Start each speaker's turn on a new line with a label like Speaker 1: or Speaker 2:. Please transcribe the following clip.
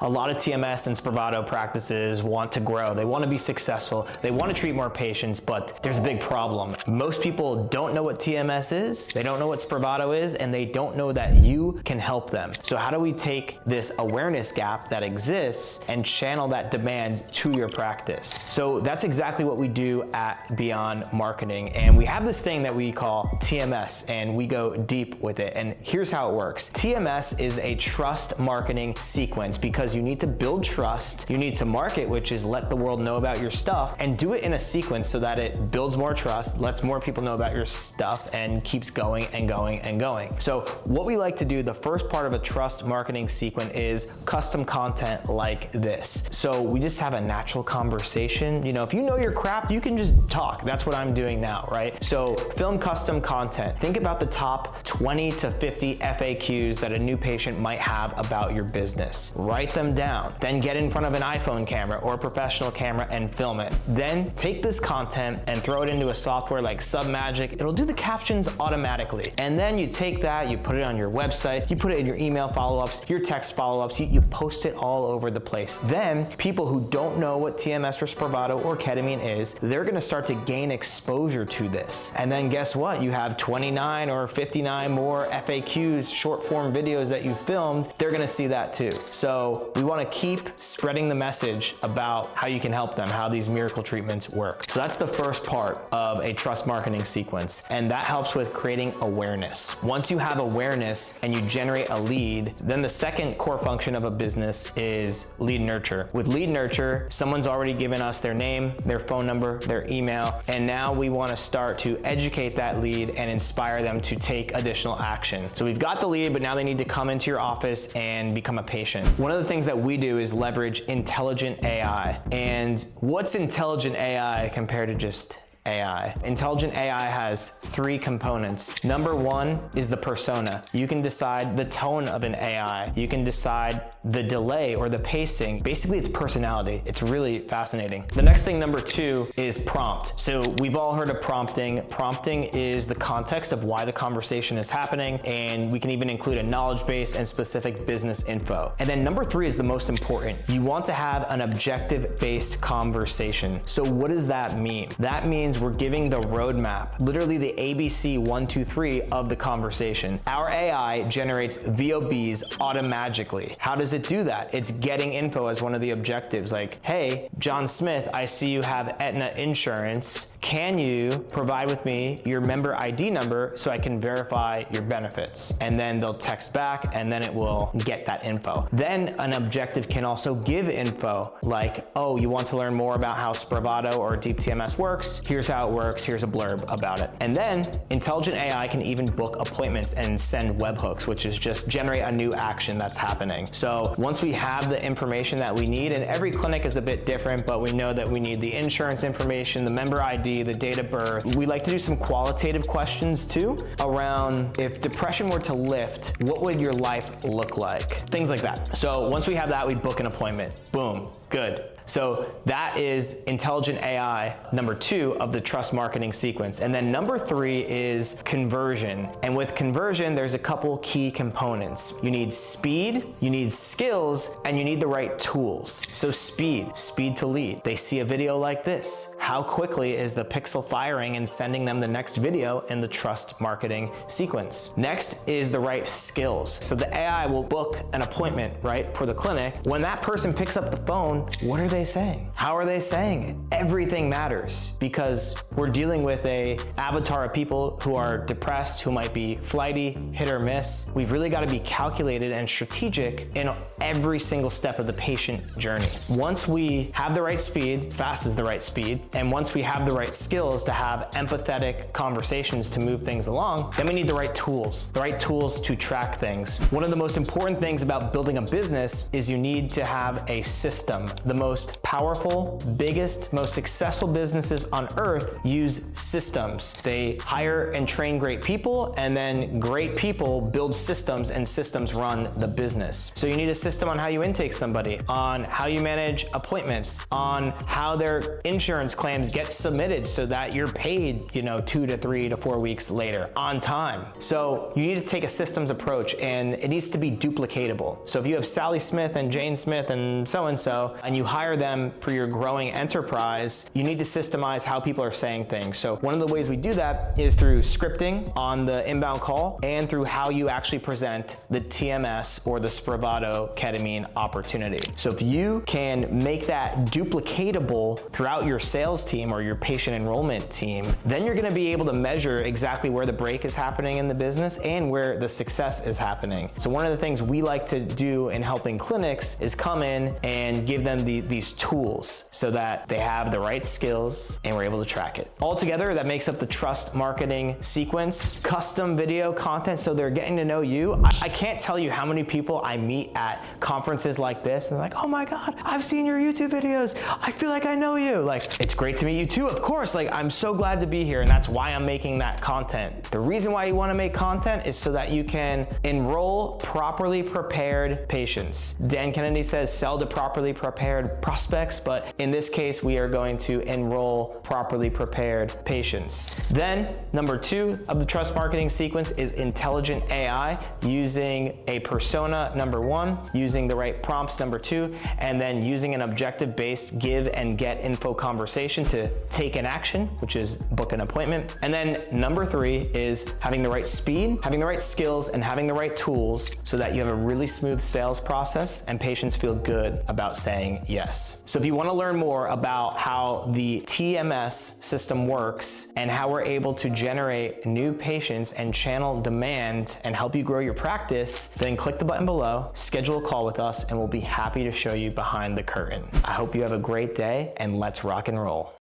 Speaker 1: A lot of TMS and Spravato practices want to grow. They want to be successful. They want to treat more patients, but there's a big problem. Most people don't know what TMS is, they don't know what Spravato is, and they don't know that you can help them. So how do we take this awareness gap that exists and channel that demand to your practice? So that's exactly what we do at Beyond Marketing. And we have this thing that we call TMS, and we go deep with it. And here's how it works. TMS is a trust marketing sequence because you need to build trust, you need to market, which is let the world know about your stuff, and do it in a sequence so that it builds more trust, lets more people know about your stuff, and keeps going and going and going. So what we like to do, the first part of a trust marketing sequence is custom content like this. So we just have a natural conversation. You know, if you know your crap, you can just talk. That's what I'm doing now, right? So film custom content. Think about the top 20 to 50 FAQs that a new patient might have about your business. Write them down. Then get in front of an iPhone camera or a professional camera and film it. Then take this content and throw it into a software like Submagic. It'll do the captions automatically. And then you take that, you put it on your website, you put it in your email follow-ups, your text follow-ups, you post it all over the place. Then people who don't know what TMS or Spravato or ketamine is, they're gonna start to gain exposure to this. And then guess what? You have 29 or 59 more FAQs, short form videos that you filmed, they're gonna see that too. So we wanna keep spreading the message about how you can help them, how these miracle treatments work. So that's the first part of a trust marketing sequence. And that helps with creating awareness. Once you have awareness and you generate a lead, then the second core function of a business is lead nurture. With lead nurture, someone's already given us their name, their phone number, their email, and now we wanna start to educate that lead and inspire them to take additional action. So we've got the lead, but now they need to come into your office and become a patient. One of the things that we do is leverage intelligent AI. And what's intelligent AI compared to just AI? Intelligent AI has three components. Number one is the persona. You can decide the tone of an AI. You can decide the delay or the pacing. Basically, it's personality. It's really fascinating. The next thing, number two, is prompt. So we've all heard of prompting. Prompting is the context of why the conversation is happening, and we can even include a knowledge base and specific business info. And then number three is the most important. You want to have an objective-based conversation. So what does that mean? That means we're giving the roadmap, literally the ABC 1, 2, 3 of the conversation. Our AI generates VOBs automatically. How does it do that? It's getting info as one of the objectives, like, hey, John Smith, I see you have Aetna insurance. Can you provide with me your member ID number so I can verify your benefits? And then they'll text back and then it will get that info. Then an objective can also give info like, oh, you want to learn more about how Spravato or Deep TMS works? Here's how it works, here's a blurb about it. And then intelligent AI can even book appointments and send webhooks, which is just generate a new action that's happening. So once we have the information that we need, and every clinic is a bit different, but we know that we need the insurance information, the member ID, the date of birth. We like to do some qualitative questions too around if depression were to lift, what would your life look like? Things like that. So once we have that, we book an appointment. Boom, good. So that is intelligent AI, number two of the trust marketing sequence. And then number three is conversion. And with conversion, there's a couple key components. You need speed, you need skills, and you need the right tools. So speed to lead. They see a video like this. How quickly is the pixel firing and sending them the next video in the trust marketing sequence? Next is the right skills. So the AI will book an appointment, right, for the clinic. When that person picks up the phone, what are they saying? How are they saying it? Everything matters because we're dealing with a avatar of people who are depressed, who might be flighty, hit or miss. We've really got to be calculated and strategic in every single step of the patient journey. Once we have the right speed, fast is the right speed, and once we have the right skills to have empathetic conversations to move things along, then we need the right tools to track things. One of the most important things about building a business is you need to have a system. The most powerful, biggest, most successful businesses on earth use systems. They hire and train great people, and then great people build systems, and systems run the business. So you need a system on how you intake somebody, on how you manage appointments, on how their insurance claims get submitted so that you're paid, 2 to 3 to 4 weeks later on time. So you need to take a systems approach, and it needs to be duplicatable. So if you have Sally Smith and Jane Smith and so-and-so, and you hire them for your growing enterprise, you need to systemize how people are saying things. So one of the ways we do that is through scripting on the inbound call and through how you actually present the TMS or the Spravato ketamine opportunity. So if you can make that duplicatable throughout your sales team or your patient enrollment team, then you're gonna be able to measure exactly where the break is happening in the business and where the success is happening. So one of the things we like to do in helping clinics is come in and give them these tools so that they have the right skills and we're able to track it. Altogether, that makes up the trust marketing sequence. Custom video content, so they're getting to know you. I can't tell you how many people I meet at conferences like this and they're like, oh my God, I've seen your YouTube videos. I feel like I know you. Like, it's great to meet you too, of course. Like, I'm so glad to be here, and that's why I'm making that content. The reason why you wanna make content is so that you can enroll properly prepared patients. Dan Kennedy says sell to properly prepared prospects, but in this case, we are going to enroll properly prepared patients. Then, number 2 of the trust marketing sequence is intelligent AI, using a persona, number 1, using the right prompts, number 2, and then using an objective-based give and get info conversation to take an action, which is book an appointment. And then number 3 is having the right speed, having the right skills, and having the right tools so that you have a really smooth sales process and patients feel good about saying yes. So if you want to learn more about how the TMS system works and how we're able to generate new patients and channel demand and help you grow your practice, then click the button below, schedule a call with us, and we'll be happy to show you behind the curtain. I hope you have a great day, and let's rock and roll.